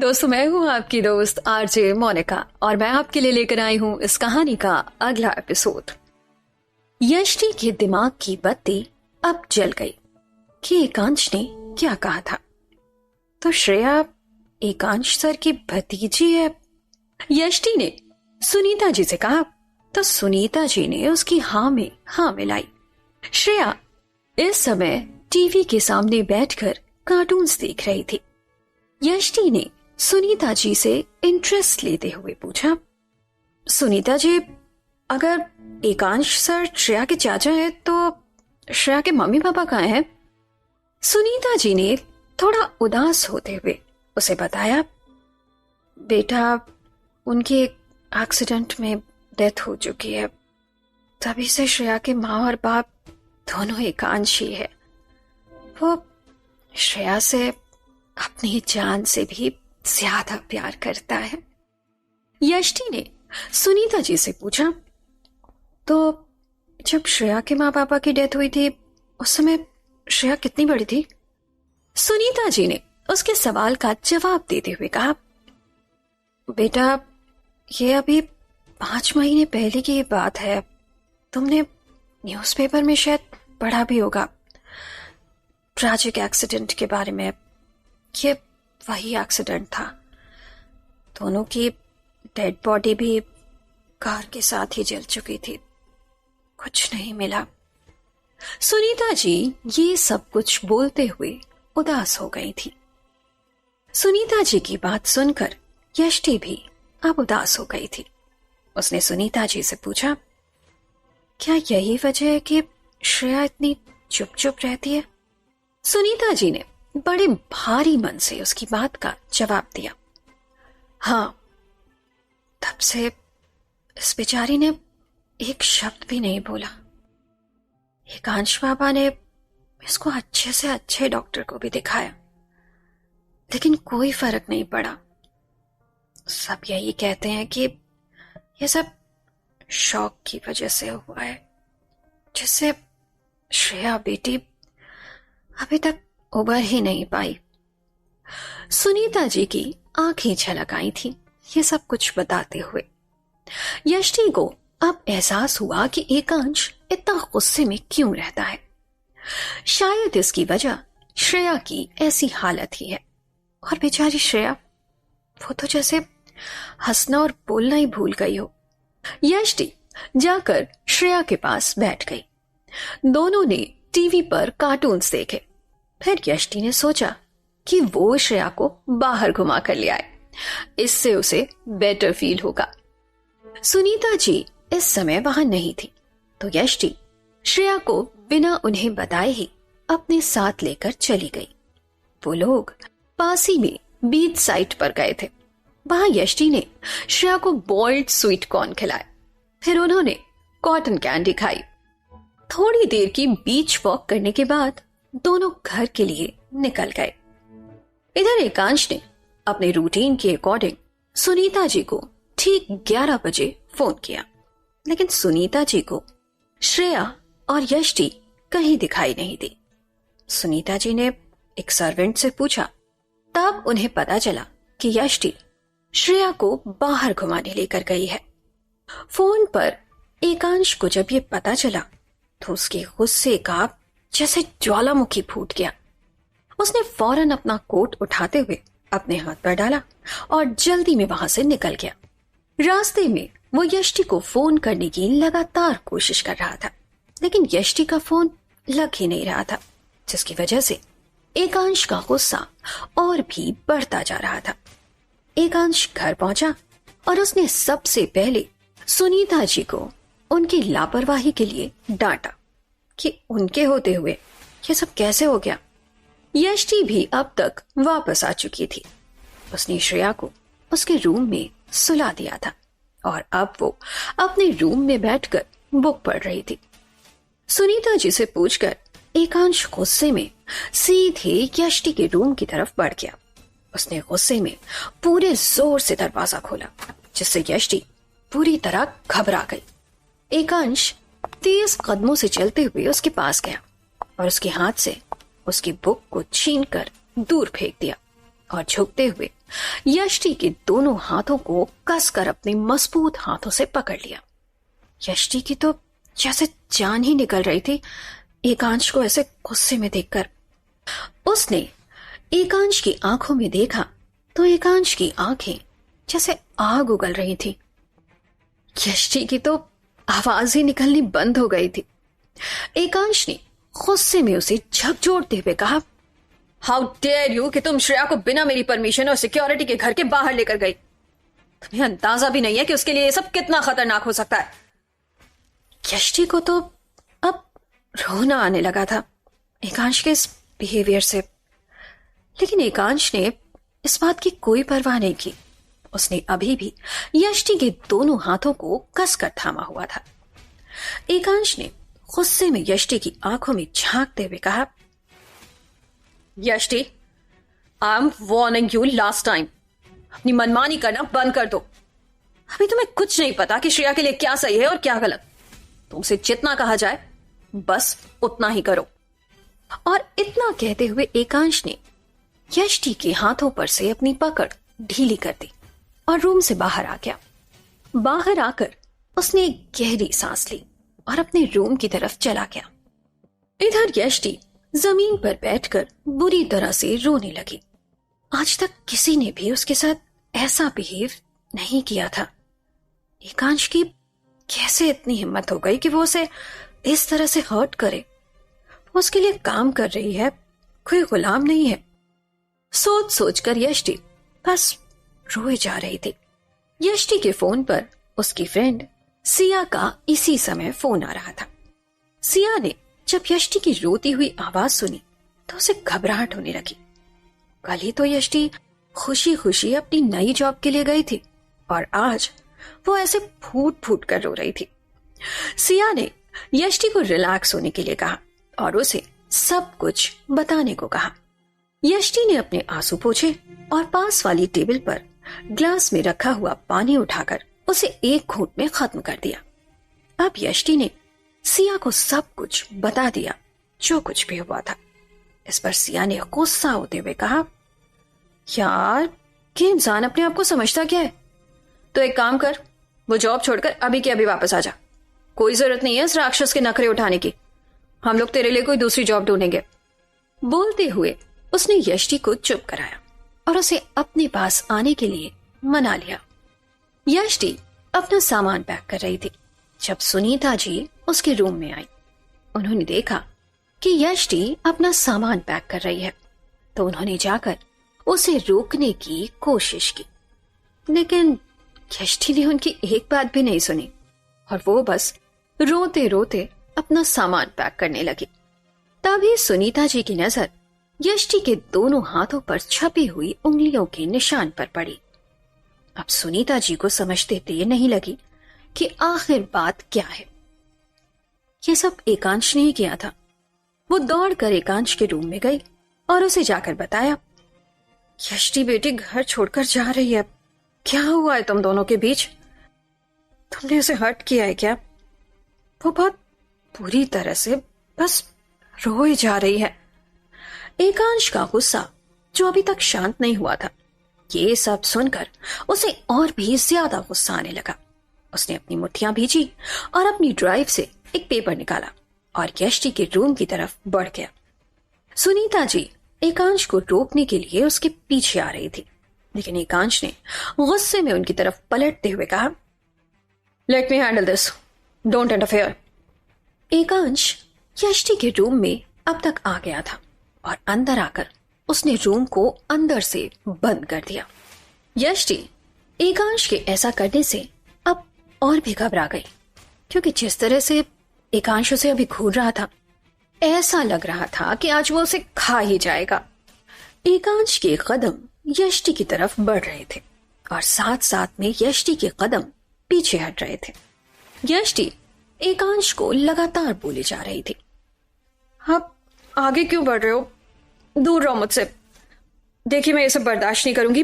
दोस्तों, मैं हूँ आपकी दोस्त आरजे मोनिका और मैं आपके लिए लेकर आई हूँ इस कहानी का अगला एपिसोड। यष्टि के दिमाग की बत्ती अब जल गई कि एकांश ने क्या कहा था। तो श्रेया एकांश सर की भतीजी है। यष्टि ने सुनीता जी से कहा तो सुनीता जी ने उसकी हाँ में हाँ मिलाई। श्रेया इस समय टीवी के सामने बैठकर कार्टून्स देख रही थी। यष्टि ने सुनीता जी से इंटरेस्ट लेते हुए पूछा, सुनीता जी, अगर एकांश सर श्रेया के चाचा हैं तो श्रेया के मम्मी पापा कहाँ हैं? सुनीता जी ने थोड़ा उदास होते हुए उसे बताया, बेटा उनकी एक एक्सीडेंट में डेथ हो चुकी है, तभी से श्रेया के माँ और बाप दोनों एकांश ही है। वो श्रेया से अपनी जान से भी ज्यादा प्यार करता है। यष्टि ने सुनीता जी से पूछा, तो जब श्रेया के माँ पापा की डेथ हुई थी उस समय श्रेया कितनी बड़ी थी? सुनीता जी ने उसके सवाल का जवाब देते हुए कहा, बेटा ये अभी 5 महीने पहले की बात है। तुमने न्यूज़पेपर में शायद पढ़ा भी होगा ट्रैजिक एक्सीडेंट के बारे में। ये वही एक्सीडेंट था। दोनों की डेड बॉडी भी कार के साथ ही जल चुकी थी, कुछ नहीं मिला। सुनीता जी ये सब कुछ बोलते हुए उदास हो गई थी। सुनीता जी की बात सुनकर यष्टि भी अब उदास हो गई थी। उसने सुनीता जी से पूछा, क्या यही वजह है कि श्रेया इतनी चुप चुप रहती है? सुनीता जी ने बड़े भारी मन से उसकी बात का जवाब दिया, हाँ, तब से इस बेचारी ने एक शब्द भी नहीं बोला। एकांश बाबा ने इसको अच्छे से अच्छे डॉक्टर को भी दिखाया, लेकिन कोई फर्क नहीं पड़ा। सब यही कहते हैं कि यह सब शॉक की वजह से हुआ है, जिससे श्रेया बेटी अभी तक उबर ही नहीं पाई। सुनीता जी की आंखें छलक आई थी ये सब कुछ बताते हुए। यष्टि को अब एहसास हुआ कि एकांश इतना गुस्से में क्यों रहता है। शायद इसकी वजह श्रेया की ऐसी हालत ही है। और बेचारी श्रेया, वो तो जैसे हंसना और बोलना ही भूल गई हो। यष्टि जाकर श्रेया के पास बैठ गई। दोनों ने टीवी पर कार्टून्स देखे। फिर यष्टि ने सोचा कि वो श्रेया को बाहर घुमा कर ले आए, इससे उसे बेटर फील होगा। सुनीता जी इस समय वहां नहीं थी, तो यष्टि श्रेया को बिना उन्हें बताए ही अपने साथ लेकर चली गई। वो लोग पास ही में बीच साइड पर गए थे। वहां यष्टि ने श्रेया को बॉइल्ड स्वीट कॉर्न खिलाए। फिर उन्होंने कॉटन कैंडी खाई। थोड़ी देर की बीच वॉक करने के बाद दोनों घर के लिए निकल गए। इधर एकांश ने अपने रूटीन के अकॉर्डिंग सुनीता जी को ठीक 11 बजे फोन किया, लेकिन सुनीता जी को श्रेया और यष्टि कहीं दिखाई नहीं दी। सुनीता जी ने एक सर्वेंट से पूछा, तब उन्हें पता चला कि यष्टि श्रेया को बाहर घुमाने लेकर गई है। फोन पर एकांश को जब ये पता चला तो उसके गुस्से का जैसे ज्वालामुखी फूट गया। उसने फौरन अपना कोट उठाते हुए अपने हाथ पर डाला और जल्दी में वहां से निकल गया। रास्ते में वो यष्टि को फोन करने की लगातार कोशिश कर रहा था, लेकिन यष्टि का फोन लग ही नहीं रहा था, जिसकी वजह से एकांश का गुस्सा और भी बढ़ता जा रहा था। एकांश घर पहुंचा और उसने सबसे पहले सुनीता जी को उनकी लापरवाही के लिए डांटा कि उनके होते हुए ये सब कैसे हो गया। यष्टि भी अब तक वापस आ चुकी थी। उसने श्रेया को उसके रूम में सुला दिया था और अब वो अपने रूम में बैठकर बुक पढ़ रही थी। सुनीता जी से पूछकर एकांश गुस्से में सीधे यष्टि के रूम की तरफ बढ़ गया। उसने गुस्से में पूरे जोर से दरवाजा खोला, जिससे यष्टि पूरी तरह घबरा गई। एकांश तेज कदमों से चलते हुए उसके पास गया और उसके हाथ से उसकी बुक को छीनकर दूर फेंक दिया और झुकते हुए यष्टि के दोनों हाथों को कसकर अपने मजबूत हाथों से पकड़ लिया। यष्टि की तो जैसे जान ही निकल रही थी एकांश को ऐसे गुस्से में देखकर। उसने एकांश की आंखों में देखा तो एकांश की आंखें जैसे आग उगल रही थी। यष्टि की तो आवाज ही निकलनी बंद हो गई थी। एकांश ने गुस्से में उसे झकझोरते हुए कहा, हाउ डेयर यू कि तुम श्रेया को बिना मेरी परमिशन और सिक्योरिटी के घर के बाहर लेकर गई। तुम्हें अंदाजा भी नहीं है कि उसके लिए ये सब कितना खतरनाक हो सकता है। यष्टि को तो अब रोना आने लगा था एकांश के इस बिहेवियर से, लेकिन एकांश ने इस बात की कोई परवाह नहीं की। उसने अभी भी यष्टि के दोनों हाथों को कसकर थामा हुआ था। एकांश ने गुस्से में यष्टि की आंखों में झांकते हुए कहा, Yashti, I am warning you last time, अपनी मनमानी करना बंद कर दो। अभी तुम्हें कुछ नहीं पता कि श्रेया के लिए क्या सही है और क्या गलत। तुमसे जितना कहा जाए बस उतना ही करो। और इतना कहते हुए एकांश ने यष्टि के हाथों पर से अपनी पकड़ ढीली कर दी और रूम से बाहर आ गया। बाहर आकर उसने एक गहरी सांस ली और अपने रूम की तरफ चला गया। इधर यष्टि जमीन पर बैठकर बुरी तरह से रोने लगी। आज तक किसी ने भी उसके साथ ऐसा बिहेव नहीं किया था। एकांश की कैसे इतनी हिम्मत हो गई कि वो उसे इस तरह से हर्ट करे। वो उसके लिए काम कर रही है, कोई गुलाम नहीं है। सोच सोचकर यष्टि बस रोए जा रही थी। यष्टि के फोन पर उसकी फ्रेंड सिया का इसी समय फोन आ रहा था। सिया ने जब यष्टि की रोती हुई आवाज सुनी तो उसे घबराहट होने लगी। कल ही तो यष्टि खुशी खुशी अपनी नई जॉब के लिए गई थी और आज वो ऐसे फूट फूट कर रो रही थी। सिया ने यष्टि को रिलैक्स होने के लिए कहा और उसे सब कुछ बताने को कहा। यष्टि ने अपने आंसू पोंछे और पास वाली टेबल पर ग्लास में रखा हुआ पानी उठाकर उसे एक घूंट में खत्म कर दिया। अब यष्टि ने सिया को सब कुछ बता दिया जो कुछ भी हुआ था। इस पर सिया ने गुस्सा होते हुए कहा, यार कि इंसान अपने आप को समझता क्या है। तो एक काम कर, वो जॉब छोड़कर अभी के अभी वापस आ जा। कोई जरूरत नहीं है इस राक्षस के नखरे उठाने की। हम लोग तेरे लिए कोई दूसरी जॉब ढूंढेंगे। बोलते हुए उसने यष्टि को चुप कराया और उसे अपने पास आने के लिए मना लिया। यष्टि अपना सामान पैक कर रही थी जब सुनीता जी उसके रूम में आई। उन्होंने देखा कि यष्टि अपना सामान पैक कर रही है तो उन्होंने जाकर उसे रोकने की कोशिश की, लेकिन यष्टि ने उनकी एक बात भी नहीं सुनी और वो बस रोते रोते अपना सामान पैक करने लगी। तभी सुनीता जी की नजर यष्टि के दोनों हाथों पर छपी हुई उंगलियों के निशान पर पड़ी। अब सुनीता जी को समझते देर नहीं लगी कि आखिर बात क्या है। ये सब एकांश ने ही किया था। वो दौड़कर एकांश के रूम में गई और उसे जाकर बताया, यष्टि बेटी घर छोड़कर जा रही है। क्या हुआ है तुम दोनों के बीच? तुमने उसे हर्ट किया है क्या? वो बहुत बुरी तरह से बस रोई जा रही है। एकांश का गुस्सा जो अभी तक शांत नहीं हुआ था, ये सब सुनकर उसे और भी ज्यादा गुस्सा आने लगा। उसने अपनी मुट्ठियां भींची और अपनी ड्राइव से एक पेपर निकाला और यष्टि के रूम की तरफ बढ़ गया। सुनीता जी एकांश को रोकने के लिए उसके पीछे आ रही थी, लेकिन एकांश ने गुस्से में उनकी तरफ पलटते हुए कहा, let me handle this, don't interfere. Ekansh Yashti के रूम में अब तक आ गया था और अंदर आकर उसने रूम को अंदर से बंद कर दिया। यष्टि एकांश के ऐसा करने से अब और भी घबरा गई, क्योंकि जिस तरह से एकांश उसे अभी घूर रहा था, ऐसा लग रहा था कि आज वो उसे खा ही जाएगा। एकांश के कदम यष्टि की तरफ बढ़ रहे थे और साथ साथ में यष्टि के कदम पीछे हट रहे थे। यष्टि एकांश को लगातार बोले जा रही थी, आप आगे क्यों बढ़ रहे हो? दूर रहो मुझसे। देखिए मैं ये सब बर्दाश्त नहीं करूंगी,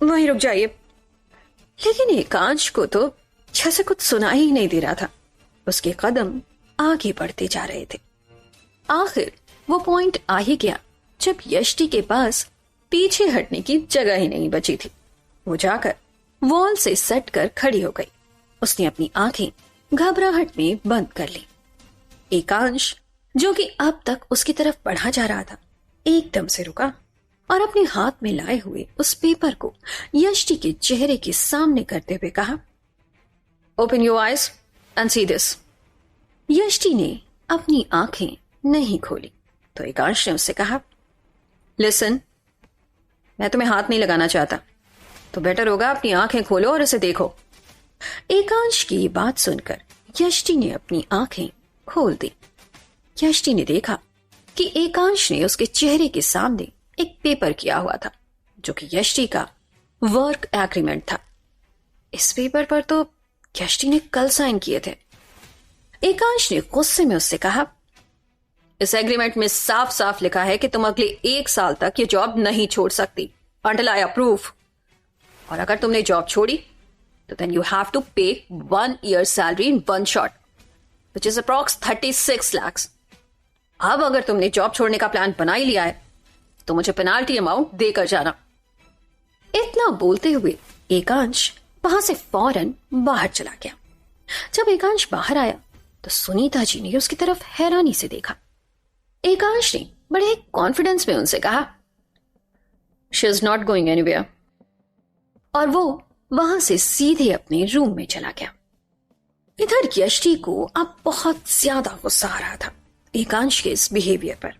वहीं रुक जाइए। लेकिन एकांश को तो जैसे कुछ सुनाई ही नहीं दे रहा था। उसके कदम आगे बढ़ते जा रहे थे। आखिर वो पॉइंट आ ही गया जब यष्टि के पास पीछे हटने की जगह ही नहीं बची थी। वो जाकर वॉल से सट कर खड़ी हो गई। उसने अपनी आंखें घबराहट में बंद कर ली। एकांश, जो कि अब तक उसकी तरफ बढ़ा जा रहा था, एकदम से रुका और अपने हाथ में लाए हुए उस पेपर को यष्टि के चेहरे के सामने करते हुए कहा, open your eyes and see this. Yashti ने अपनी आंखें नहीं खोली तो एकांश ने उससे कहा, लिसन, मैं तुम्हें हाथ नहीं लगाना चाहता, तो बेटर होगा अपनी आंखें खोलो और इसे देखो। एकांश की ये बात सुनकर यष्टि ने अपनी आंखें खोल दी। यष्टि ने देखा कि एकांश ने उसके चेहरे के सामने एक पेपर किया हुआ था, जो कि यष्टि का वर्क एग्रीमेंट था। इस पेपर पर तो यष्टि ने कल साइन किए थे। एकांश ने गुस्से में उससे कहा, इस एग्रीमेंट में साफ साफ लिखा है कि तुम अगले 1 साल तक ये जॉब नहीं छोड़ सकती until I approve। और अगर तुमने जॉब छोड़ी तो then you have to pay 1 year salary in one shot, which is approx 36 lakhs। अब अगर तुमने जॉब छोड़ने का प्लान बना ही लिया है तो मुझे पेनाल्टी अमाउंट देकर जाना। इतना बोलते हुए एकांश वहां से फौरन बाहर चला गया। जब एकांश बाहर आया तो सुनीता जी ने उसकी तरफ हैरानी से देखा। एकांश ने बड़े कॉन्फिडेंस में उनसे कहा, she is not going anywhere. और वो वहां से सीधे अपने रूम में चला गया। इधर यष्टि को अब बहुत ज्यादा गुस्सा आ रहा था एकांश के इस बिहेवियर पर।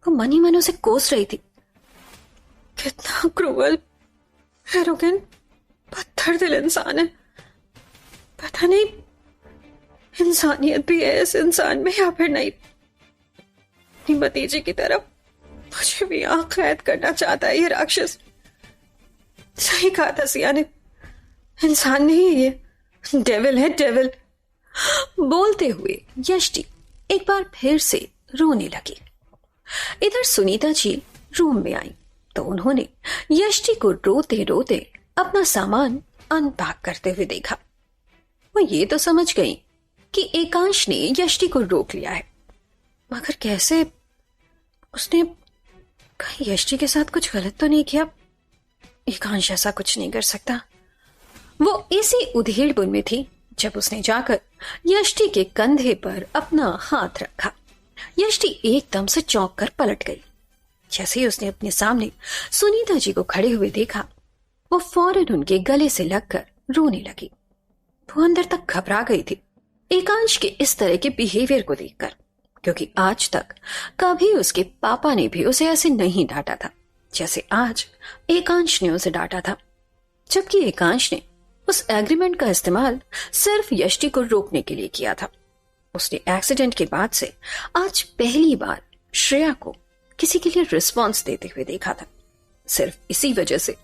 वो मन ही मन उसे कोस रही थी। कितना क्रूअल, एरोगेंट, पत्थर दिल इंसान है। पता नहीं इंसानियत भी है इस इंसान में या फिर नहीं। अपनी भतीजे की तरफ मुझे भी आंख कैद करना चाहता है ये राक्षस। सही कहा था सिया ने, इंसान नहीं, ये डेविल है, डेविल। बोलते हुए यष्टि एक बार फिर से रोने लगी। इधर सुनीता जी रूम में आई तो उन्होंने यष्टि को रोते रोते अपना सामान अनपैक करते हुए देखा। वो ये तो समझ गई कि एकांश ने यष्टि को रोक लिया है, मगर कैसे? उसने कहीं यष्टि के साथ कुछ गलत तो नहीं किया? एकांश ऐसा कुछ नहीं कर सकता। वो इसी उधेड़-बुन में थी जब उसने जाकर यष्टि के कंधे पर अपना हाथ रखा। यष्टि एकदम से चौंक कर पलट गई। जैसे ही उसने अपने सामने सुनीता जी को खड़े हुए देखा, वो फौरन उनके गले से लगकर रोने लगी। वो अंदर तक घबरा गई थी एकांश के इस तरह के बिहेवियर को देखकर, क्योंकि आज तक कभी उसके पापा ने भी उसे ऐसे नहीं डांटा था जैसे आज एकांश ने उसे डांटा था। जबकि एकांश ने उस एग्रीमेंट का इस्तेमाल सिर्फ यष्टि को रोकने के लिए किया था। उसने एक्सीडेंट के बाद से आज पहली बार श्रेया को किसी के लिए रिस्पॉन्स देते हुए देखा था। सिर्फ इसी वजह से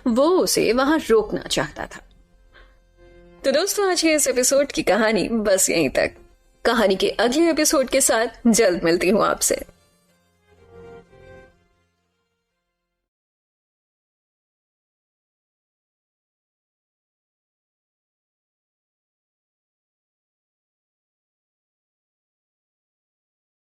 वो उसे वहां रोकना चाहता था। तो दोस्तों, आज के इस एपिसोड की कहानी बस यहीं तक। कहानी के अगले एपिसोड के साथ जल्द मिलती हूँ आपसे।